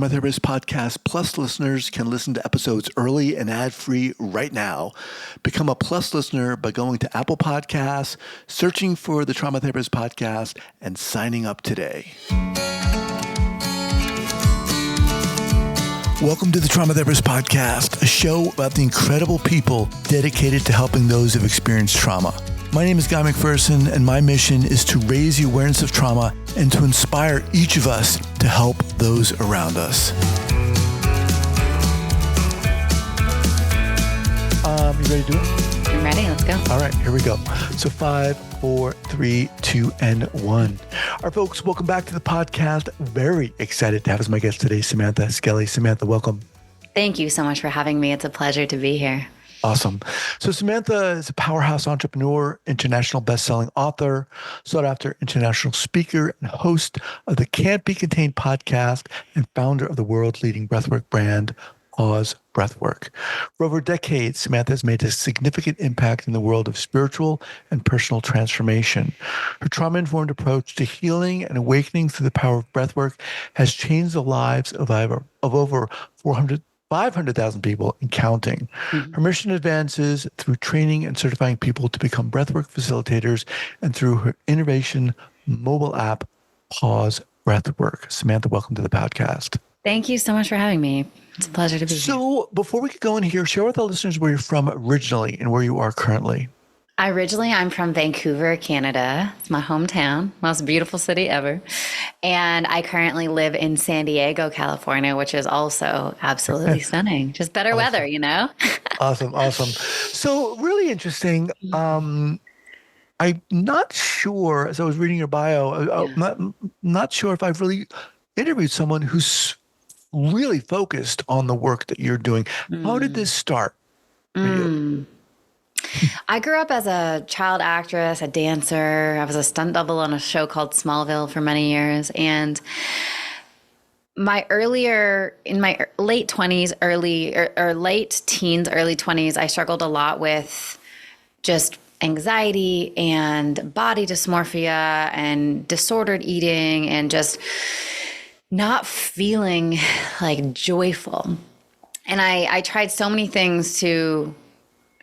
Trauma Therapist Podcast Plus listeners can listen to episodes early and ad-free right now. Become a Plus listener by going to Apple Podcasts, searching for the Trauma Therapist Podcast, and signing up today. Welcome to the Trauma Therapist Podcast, a show about the incredible people dedicated to helping those who've experienced trauma. My name is Guy McPherson, and my mission is to raise the awareness of trauma and to inspire each of us to help those around us. You ready to do it? I'm ready. Let's go. All right, here we go. So 5, 4, 3, 2, and 1. All right, folks, welcome back to the podcast. Very excited to have as my guest today, Samantha Skelly. Samantha, welcome. Thank you so much for having me. It's a pleasure to be here. Awesome. So Samantha is a powerhouse entrepreneur, international best-selling author, sought-after international speaker, and host of the Can't Be Contained podcast, and founder of the world-leading breathwork brand, Pause Breathwork. For over decades, Samantha has made a significant impact in the world of spiritual and personal transformation. Her trauma-informed approach to healing and awakening through the power of breathwork has changed the lives of over 500,000 people and counting. Mm-hmm. Her mission advances through training and certifying people to become breathwork facilitators and through her innovation mobile app, Pause Breathwork. Samantha, welcome to the podcast. Thank you so much for having me. It's a pleasure to be here. So before we get going here, share with our listeners where you're from originally and where you are currently. I'm from Vancouver, Canada. It's my hometown, most beautiful city ever. And I currently live in San Diego, California, which is also absolutely stunning. Just better weather, you know? Awesome. So really interesting. I'm not sure, as I was reading your bio, I'm not sure if I've really interviewed someone who's really focused on the work that you're doing. How did this start for you? I grew up as a child actress, a dancer. I was a stunt double on a show called Smallville for many years. And in my late 20s, late teens, early 20s, I struggled a lot with just anxiety and body dysmorphia and disordered eating and just not feeling like joyful. And I tried so many things to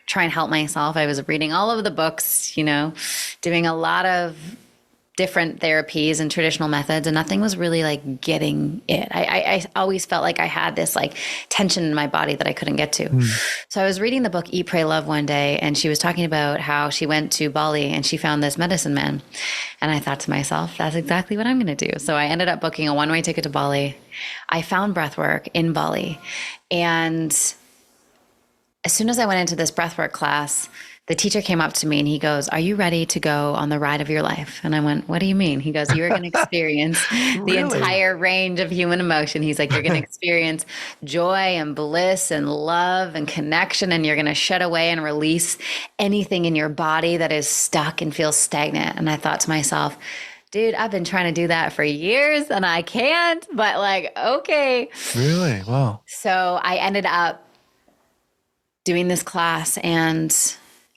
try and help myself. I was reading all of the books, doing a lot of different therapies and traditional methods, and nothing was really like getting it. I always felt like I had this like tension in my body that I couldn't get to. So I was reading the book Eat, Pray, Love one day, and she was talking about how she went to Bali and she found this medicine man. And I thought to myself, that's exactly what I'm going to do. So I ended up booking a one-way ticket to Bali. I found breathwork in Bali. And as soon as I went into this breathwork class, the teacher came up to me and he goes, "Are you ready to go on the ride of your life?" And I went, "What do you mean?" He goes, "You are going to experience the entire range of human emotion." He's like, "You're going to experience joy and bliss and love and connection, and you're going to shut away and release anything in your body that is stuck and feels stagnant." And I thought to myself, dude, I've been trying to do that for years and I can't, but like, okay. Really? Wow. So I ended up doing this class, and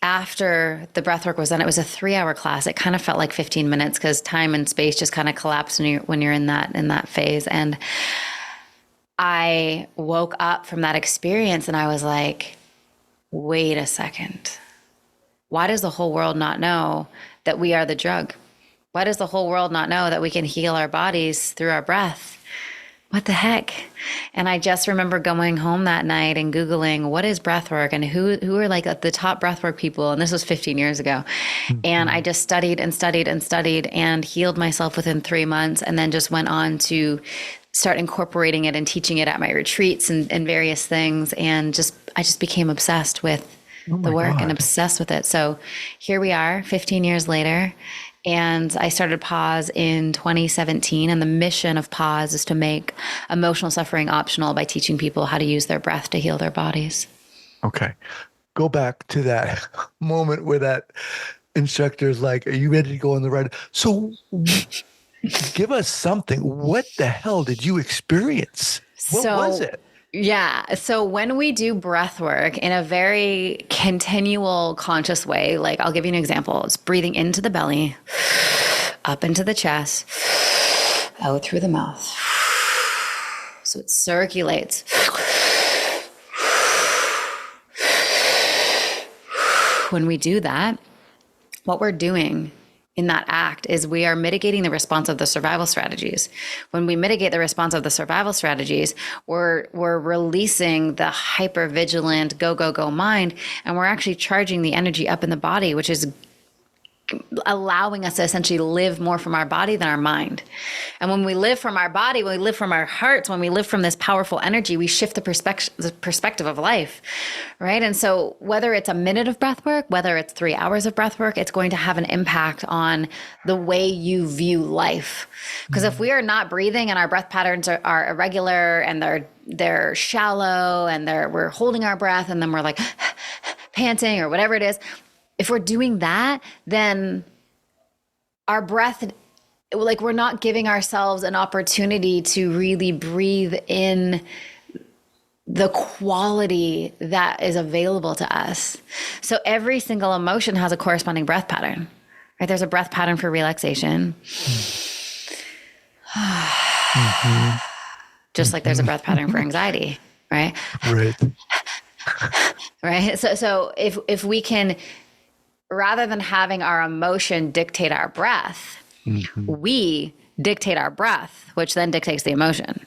after the breathwork was done, it was a 3-hour class. It kind of felt like 15 minutes because time and space just kind of collapse when you're in that phase. And I woke up from that experience and I was like, wait a second. Why does the whole world not know that we are the drug? Why does the whole world not know that we can heal our bodies through our breath? What the heck? And I just remember going home that night and Googling what is breathwork and who are like the top breathwork people. And this was 15 years ago. Mm-hmm. And I just studied and healed myself within 3 months, and then just went on to start incorporating it and teaching it at my retreats and various things. And I just became obsessed with the work and obsessed with it. So here we are 15 years later. And I started Pause in 2017. And the mission of Pause is to make emotional suffering optional by teaching people how to use their breath to heal their bodies. Okay. Go back to that moment where that instructor is like, "Are you ready to go on the ride?" So give us something. What the hell did you experience? What was it? Yeah. So when we do breath work in a very continual, conscious way, like I'll give you an example. It's breathing into the belly, up into the chest, out through the mouth. So it circulates. When we do that, what we're doing in that act is we are mitigating the response of the survival strategies. When we mitigate the response of the survival strategies, we're releasing the hyper-vigilant go mind, and we're actually charging the energy up in the body, which is allowing us to essentially live more from our body than our mind. And when we live from our body, when we live from our hearts, when we live from this powerful energy, we shift the perspective of life, right? And so whether it's a minute of breath work, whether it's 3 hours of breath work, it's going to have an impact on the way you view life. Because if we are not breathing and our breath patterns are irregular and they're shallow and we're holding our breath and then we're like panting or whatever it is, if we're doing that, then our breath, like, we're not giving ourselves an opportunity to really breathe in the quality that is available to us. So every single emotion has a corresponding breath pattern, right? There's a breath pattern for relaxation. Mm-hmm. Just like there's a breath pattern for anxiety, right? Right. Right. So if we can, rather than having our emotion dictate our breath, we dictate our breath, which then dictates the emotion.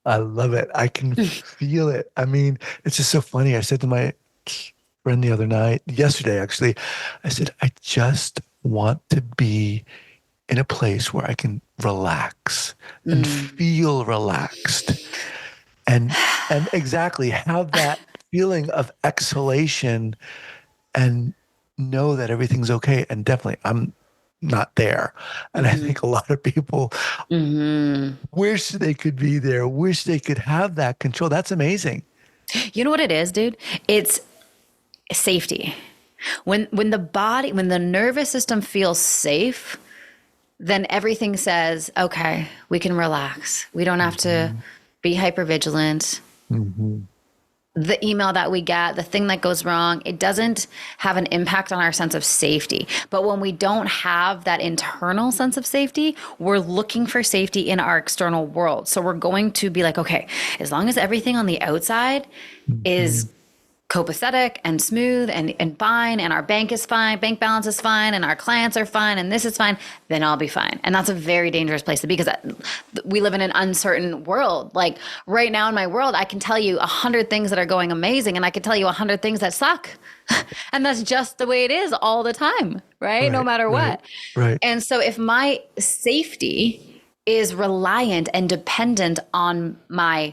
I love it. I can feel it. I mean, it's just so funny. I said to my friend yesterday actually, I said, I just want to be in a place where I can relax and feel relaxed and exactly have that feeling of exhalation and know that everything's okay. And definitely I'm not there. And I think a lot of people wish they could be there, wish they could have that control. That's amazing. You know what it is, dude? It's safety. When the nervous system feels safe, then everything says, okay, we can relax. We don't have to be hypervigilant. The email that we get, the thing that goes wrong, it doesn't have an impact on our sense of safety. But when we don't have that internal sense of safety, we're looking for safety in our external world. So we're going to be like, okay, as long as everything on the outside is copacetic and smooth and fine, and our bank balance is fine, and our clients are fine, and this is fine, then I'll be fine. And that's a very dangerous place to be, because we live in an uncertain world. Like right now in my world, I can tell you 100 things that are going amazing, and I can tell you 100 things that suck. And that's just the way it is all the time, right? No matter what. Right. And so if my safety is reliant and dependent on my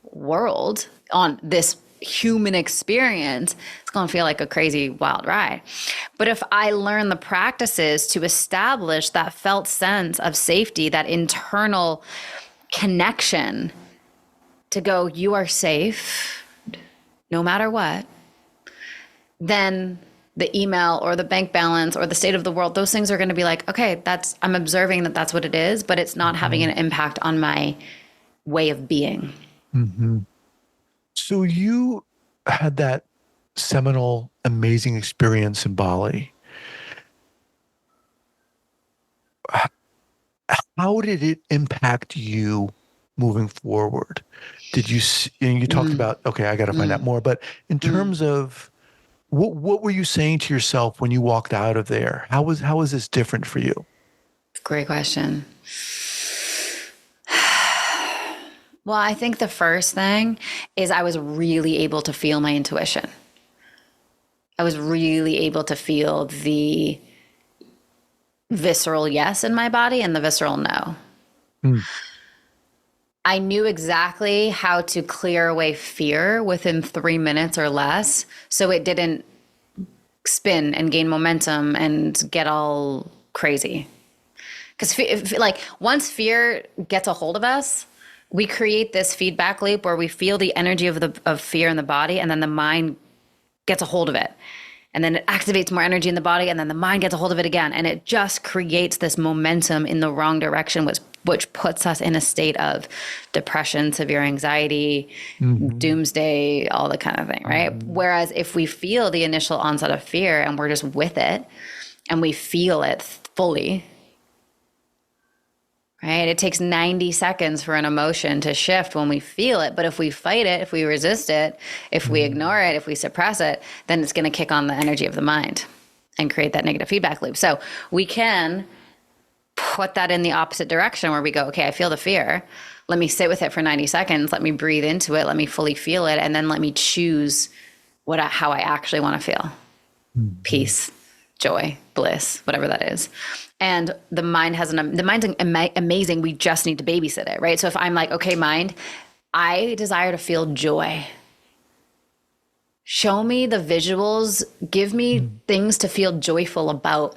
world, on this human experience, it's going to feel like a crazy wild ride. But if I learn the practices to establish that felt sense of safety, that internal connection to go, you are safe no matter what, then the email or the bank balance or the state of the world, those things are going to be like, okay, I'm observing that that's what it is, but it's not having an impact on my way of being. So you had that seminal, amazing experience in Bali. How did it impact you moving forward? Did you, you talked about, okay, I got to find out more, but in terms of what were you saying to yourself when you walked out of there? How was this different for you? Great question. Well, I think the first thing is I was really able to feel my intuition. I was really able to feel the visceral yes in my body and the visceral no. I knew exactly how to clear away fear within 3 minutes or less, so it didn't spin and gain momentum and get all crazy. Because like once fear gets a hold of us, we create this feedback loop where we feel the energy of fear in the body, and then the mind gets a hold of it. And then it activates more energy in the body, and then the mind gets a hold of it again. And it just creates this momentum in the wrong direction, which puts us in a state of depression, severe anxiety, doomsday, all the kind of thing, right? Whereas if we feel the initial onset of fear and we're just with it and we feel it fully, right? It takes 90 seconds for an emotion to shift when we feel it. But if we fight it, if we resist it, if we ignore it, if we suppress it, then it's going to kick on the energy of the mind and create that negative feedback loop. So we can put that in the opposite direction where we go, okay, I feel the fear. Let me sit with it for 90 seconds. Let me breathe into it. Let me fully feel it. And then let me choose how I actually want to feel. Peace, joy, bliss, whatever that is. And the mind's amazing. We just need to babysit it, right? So if I'm like, okay, mind, I desire to feel joy. Show me the visuals, give me things to feel joyful about,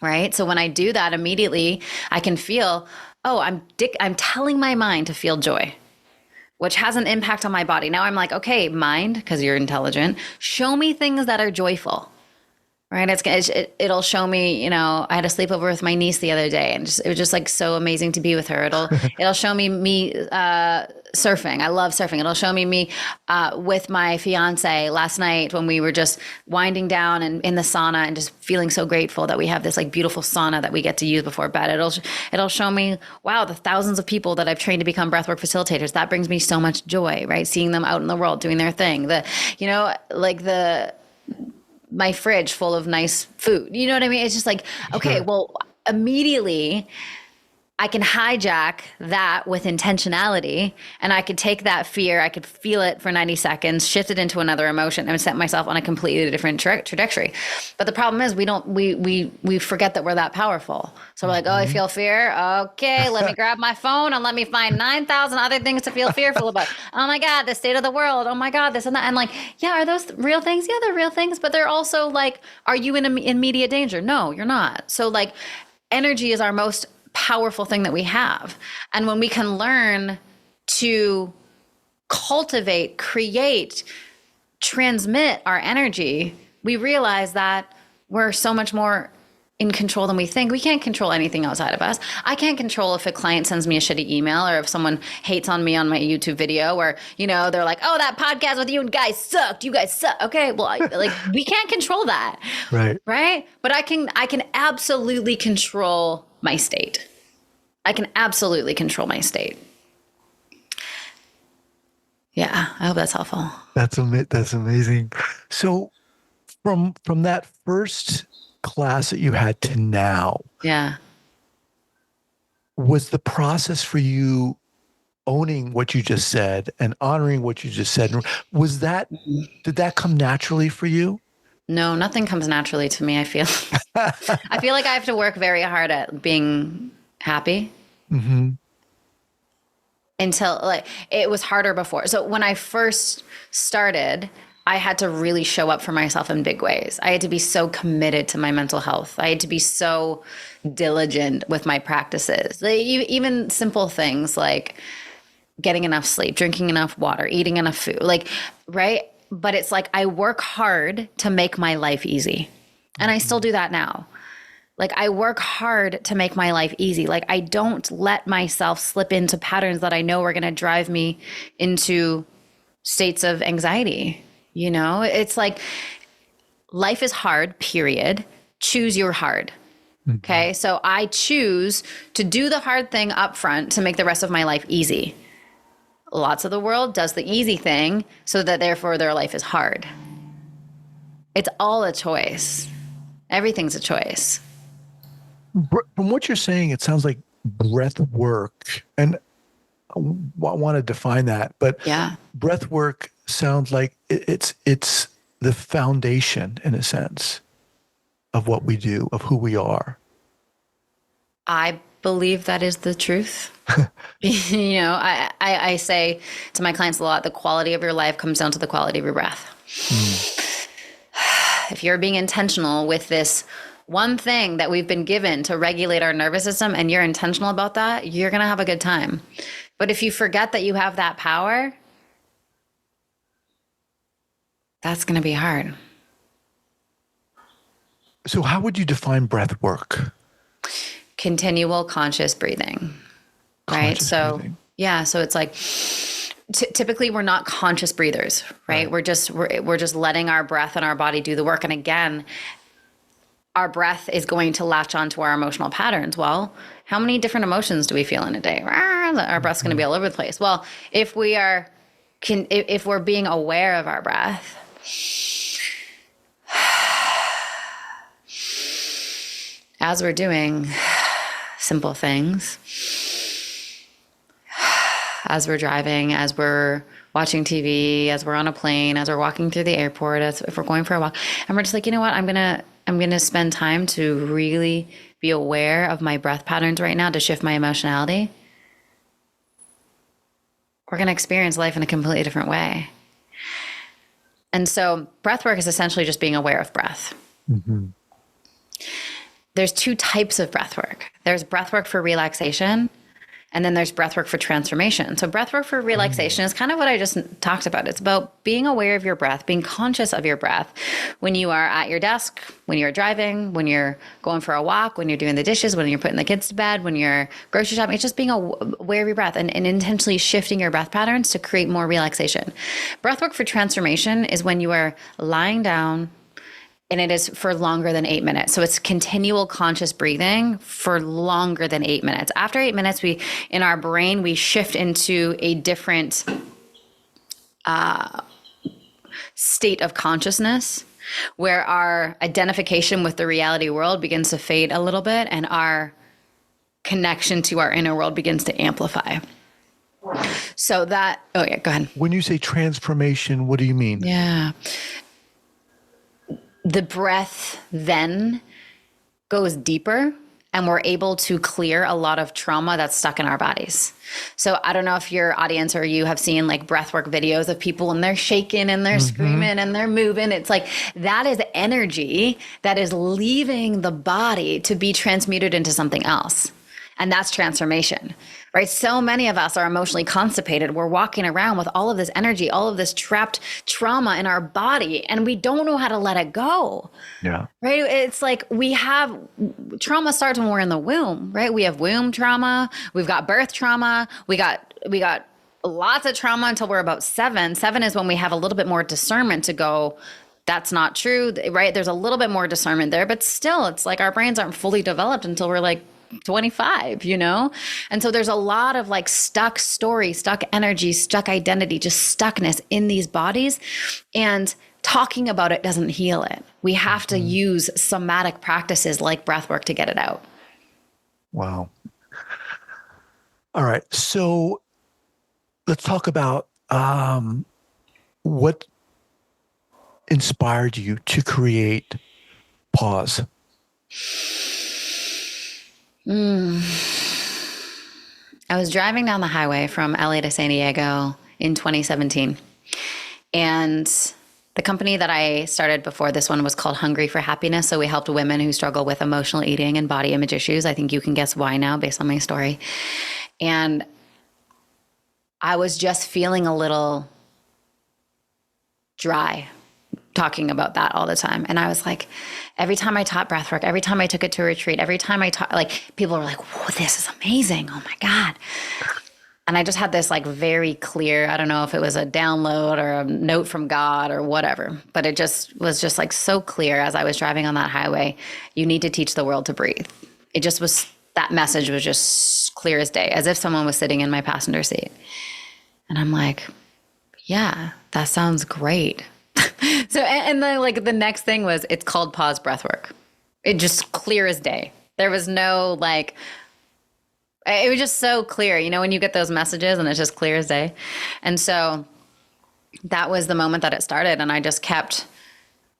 right? So when I do that, immediately I can feel, oh, I'm telling my mind to feel joy, which has an impact on my body. Now I'm like, okay, mind, because you're intelligent, show me things that are joyful, right? It'll show me, I had a sleepover with my niece the other day, and it was just like so amazing to be with her. It'll show me surfing. I love surfing. It'll show me with my fiance last night when we were just winding down and in the sauna and just feeling so grateful that we have this like beautiful sauna that we get to use before bed. It'll show me, wow, the thousands of people that I've trained to become breathwork facilitators. That brings me so much joy, right? Seeing them out in the world doing their thing. My fridge full of nice food. You know what I mean? It's just like, okay, Sure. well, immediately I can hijack that with intentionality, and I could take that fear, I could feel it for 90 seconds, shift it into another emotion, and set myself on a completely different trajectory. But the problem is we forget that we're that powerful. So we're like, oh, I feel fear. Okay, let me grab my phone and let me find 9,000 other things to feel fearful about. Oh my God, the state of the world. Oh my God, this and that. And like, yeah, are those real things? Yeah, they're real things. But they're also like, are you in immediate danger? No, you're not. So like, energy is our most powerful thing that we have. And when we can learn to cultivate, create, transmit our energy, we realize that we're so much more in control than we think. We can't control anything outside of us. I can't control if a client sends me a shitty email, or if someone hates on me on my YouTube video, or, they're like, oh, that podcast with you and guys sucked. You guys suck. Okay. Well, we can't control that. Right. Right. But I can absolutely control my state. I can absolutely control my state. Yeah. I hope that's helpful. That's amazing. So from that first class that you had to now, Yeah. was the process for you owning what you just said and honoring what you just said? Did that come naturally for you? No, nothing comes naturally to me. I feel like I have to work very hard at being happy. Mm-hmm. Until it was harder before. So when I first started, I had to really show up for myself in big ways. I had to be so committed to my mental health. I had to be so diligent with my practices. Even simple things like getting enough sleep, drinking enough water, eating enough food, right? But it's like I work hard to make my life easy. And I still do that now. I work hard to make my life easy. I don't let myself slip into patterns that I know are going to drive me into states of anxiety. It's like life is hard, period. Choose your hard. Okay. So I choose to do the hard thing up front to make the rest of my life easy. Lots of the world does the easy thing so that therefore their life is hard. It's all a choice. Everything's a choice. From what you're saying, it sounds like breath work, and I want to define that, but yeah, breath work sounds like it's the foundation, in a sense, of what we do, of who we are. I believe that is the truth. I say to my clients a lot, the quality of your life comes down to the quality of your breath. If you're being intentional with this one thing that we've been given to regulate our nervous system, and you're intentional about that, you're going to have a good time. But if you forget that you have that power, that's going to be hard. So how would you define breath work? Continual conscious breathing, right? Breathing. Yeah. So it's like, typically we're not conscious breathers, right? We're just letting our breath and our body do the work. And again, our breath is going to latch onto our emotional patterns. Well, How many different emotions do we feel in a day? Our breath's going to be all over the place. Well, if we're being aware of our breath, as we're doing simple things, as we're driving, as we're watching TV, as we're on a plane, as we're walking through the airport, as if we're going for a walk, and we're just like, you know what, I'm gonna spend time to really be aware of my breath patterns right now to shift my emotionality. We're gonna experience life in a completely different way. And so breath work is essentially just being aware of breath. Mm-hmm. There's two types of breath work. There's breath work for relaxation, and then there's breath work for transformation. So breath work for relaxation is kind of what I just talked about. It's about being aware of your breath, being conscious of your breath when you are at your desk, when you're driving, when you're going for a walk, when you're doing the dishes, when you're putting the kids to bed, when you're grocery shopping. It's just being aware of your breath and intentionally shifting your breath patterns to create more relaxation. Breath work for transformation is when you are lying down, and it is for longer than 8 minutes. So it's continual conscious breathing for longer than 8 minutes. After 8 minutes, in our brain, we shift into a different state of consciousness where our identification with the reality world begins to fade a little bit and our connection to our inner world begins to amplify. So that, oh yeah, go ahead. When you say transformation, what do you mean? Yeah. The breath then goes deeper and we're able to clear a lot of trauma that's stuck in our bodies. So I don't know if your audience or you have seen like breathwork videos of people and they're shaking and they're screaming and they're moving. It's like that is energy that is leaving the body to be transmuted into something else. And that's transformation, right? So many of us are emotionally constipated. We're walking around with all of this energy, all of this trapped trauma in our body, and we don't know how to let it go. Yeah. Right? It's like trauma starts when we're in the womb, right? We have womb trauma. We've got birth trauma. We got lots of trauma until we're about 7. 7 is when we have a little bit more discernment to go, that's not true, right? There's a little bit more discernment there, but still it's like our brains aren't fully developed until we're like 25, And so there's a lot of like stuck story, stuck energy, stuck identity, just stuckness in these bodies. And talking about it doesn't heal it. We have to use somatic practices like breath work to get it out. Wow. All right. So let's talk about what inspired you to create Pause. I was driving down the highway from LA to San Diego in 2017. And the company that I started before this one was called Hungry for Happiness. So we helped women who struggle with emotional eating and body image issues. I think you can guess why now based on my story. And I was just feeling a little dry talking about that all the time. And I was like, every time I taught breathwork, every time I took it to a retreat, every time I taught, like people were like, whoa, this is amazing. Oh my God. And I just had this like very clear, I don't know if it was a download or a note from God or whatever, but it just was just like so clear as I was driving on that highway, you need to teach the world to breathe. It just was, that message was just clear as day, as if someone was sitting in my passenger seat. And I'm like, yeah, that sounds great. So, and then like the next thing was, it's called Pause Breathwork. It just clear as day. There was no like, it was just so clear, you know, when you get those messages and it's just clear as day. And so that was the moment that it started. And I just kept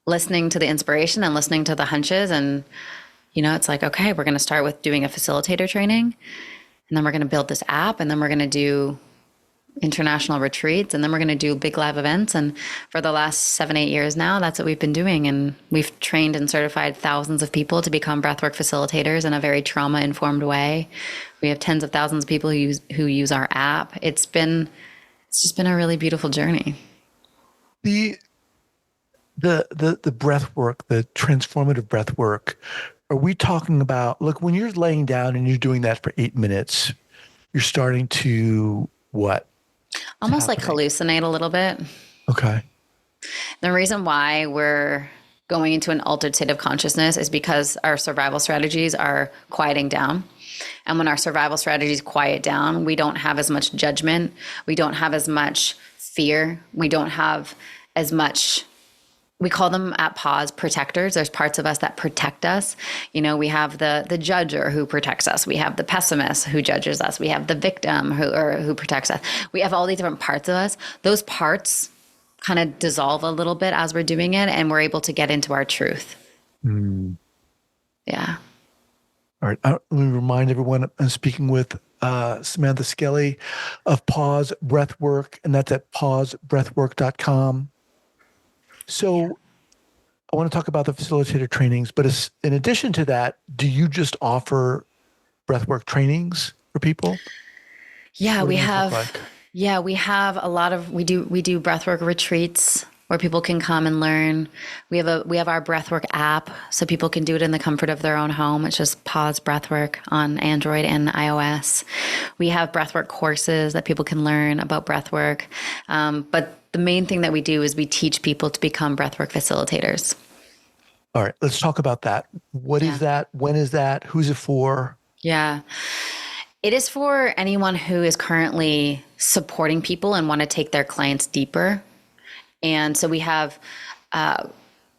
listening to the inspiration and listening to the hunches. And, you know, it's like, okay, we're going to start with doing a facilitator training. And then we're going to build this app. And then we're going to do international retreats. And then we're going to do big live events. And for the last 7-8 years now, that's what we've been doing. And we've trained and certified thousands of people to become breathwork facilitators in a very trauma-informed way. We have tens of thousands of people who use our app. It's just been a really beautiful journey. The breath work, the transformative breath work, are we talking about, look, when you're laying down and you're doing that for 8 minutes, you're starting to what? Almost like hallucinate a little bit. Okay. The reason why we're going into an altered state of consciousness is because our survival strategies are quieting down. And when our survival strategies quiet down, we don't have as much judgment. We don't have as much fear. We don't have as much, we call them at pause protectors. There's parts of us that protect us. We have the judger who protects us. We have the pessimist who judges us. We have the victim who protects us. We have all these different parts of us. Those parts kind of dissolve a little bit as we're doing it, and we're able to get into our truth. Yeah. All right. Let me remind everyone I'm speaking with Samantha Skelly of Pause Breathwork, and that's at pausebreathwork.com. So I want to talk about the facilitator trainings, but in addition to that, do you just offer breathwork trainings for people? Yeah, we have. Yeah, we have a lot of, we do breathwork retreats where people can come and learn. We have our breathwork app, so people can do it in the comfort of their own home. It's just Pause Breathwork on Android and iOS. We have breathwork courses that people can learn about breathwork. But the main thing that we do is we teach people to become breathwork facilitators. All right, let's talk about that. What is that? When is that? Who's it for? Yeah. It is for anyone who is currently supporting people and want to take their clients deeper. And so we have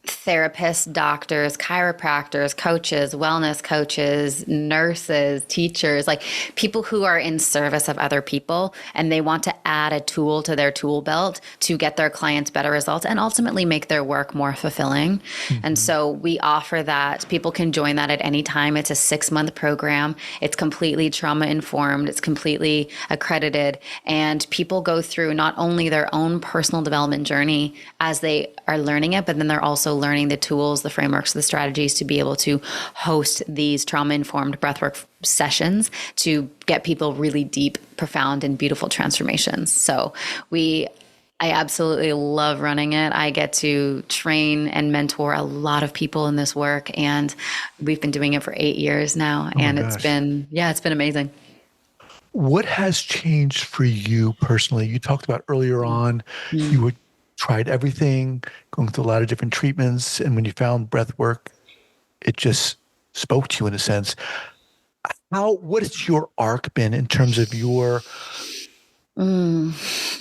therapists, doctors, chiropractors, coaches, wellness coaches, nurses, teachers, like people who are in service of other people, and they want to add a tool to their tool belt to get their clients better results and ultimately make their work more fulfilling. And so we offer that. People can join that at any time. It's a 6-month program. It's completely trauma informed. It's completely accredited. And people go through not only their own personal development journey as they are learning it, but then they're also learning the tools, the frameworks, the strategies to be able to host these trauma-informed breathwork sessions to get people really deep, profound, and beautiful transformations. So I absolutely love running it. I get to train and mentor a lot of people in this work, and we've been doing it for 8 years now, and it's been amazing. What has changed for you personally? You talked about earlier on, you would tried everything, going through a lot of different treatments. And when you found breath work, it just spoke to you in a sense. What has your arc been in terms of your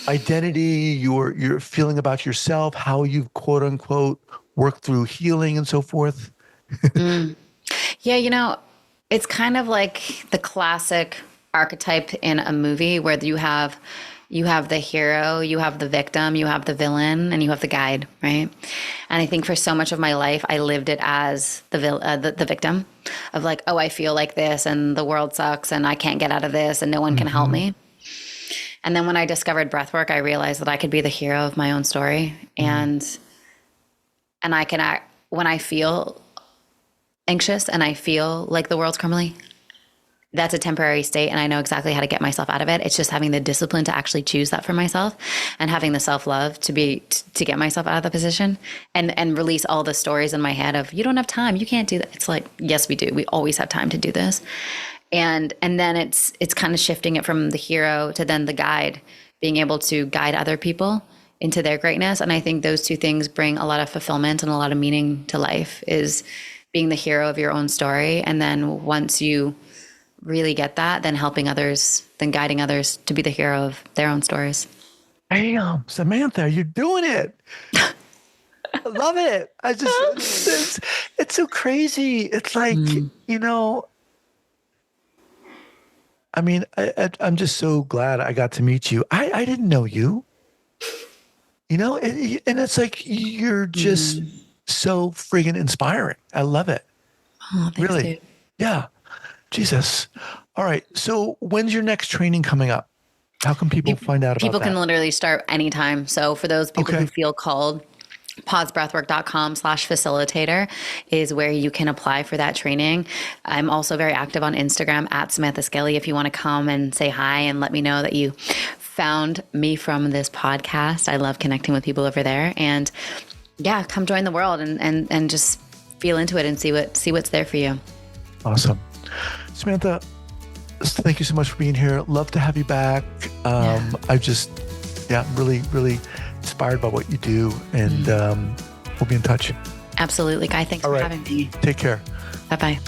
identity, your feeling about yourself, how you've quote unquote worked through healing and so forth? Yeah, it's kind of like the classic archetype in a movie where you have the hero, you have the victim, you have the villain, and you have the guide, right? And I think for so much of my life, I lived it as the victim of like, oh, I feel like this, and the world sucks, and I can't get out of this, and no one can help me. And then when I discovered breathwork, I realized that I could be the hero of my own story, and I can act when I feel anxious and I feel like the world's crumbling. That's a temporary state, and I know exactly how to get myself out of it. It's just having the discipline to actually choose that for myself, and having the self-love to get myself out of the position, and release all the stories in my head of, you don't have time, you can't do that. It's like, yes, we do. We always have time to do this. And then it's kind of shifting it from the hero to then the guide, being able to guide other people into their greatness. And I think those two things bring a lot of fulfillment and a lot of meaning to life, is being the hero of your own story. And then once you really get that, then helping others, then guiding others to be the hero of their own stories. Damn, Samantha, you're doing it. I love it. It's so crazy. It's like, I mean, I'm just so glad I got to meet you. I didn't know you, and it's like, you're just so friggin' inspiring. I love it. Oh, thanks, really. dude. Yeah. Jesus. All right. So when's your next training coming up? How can people find out about that? People can literally start anytime. So for those people who feel called, pausebreathwork.com/facilitator is where you can apply for that training. I'm also very active on Instagram at Samantha Skelly. If you want to come and say hi and let me know that you found me from this podcast. I love connecting with people over there, and yeah, come join the world and just feel into it and see what's there for you. Awesome. Samantha, thank you so much for being here. Love to have you back. I just, really, really inspired by what you do, and we'll be in touch. Absolutely, Guy. Thanks for having me. Take care. Bye-bye.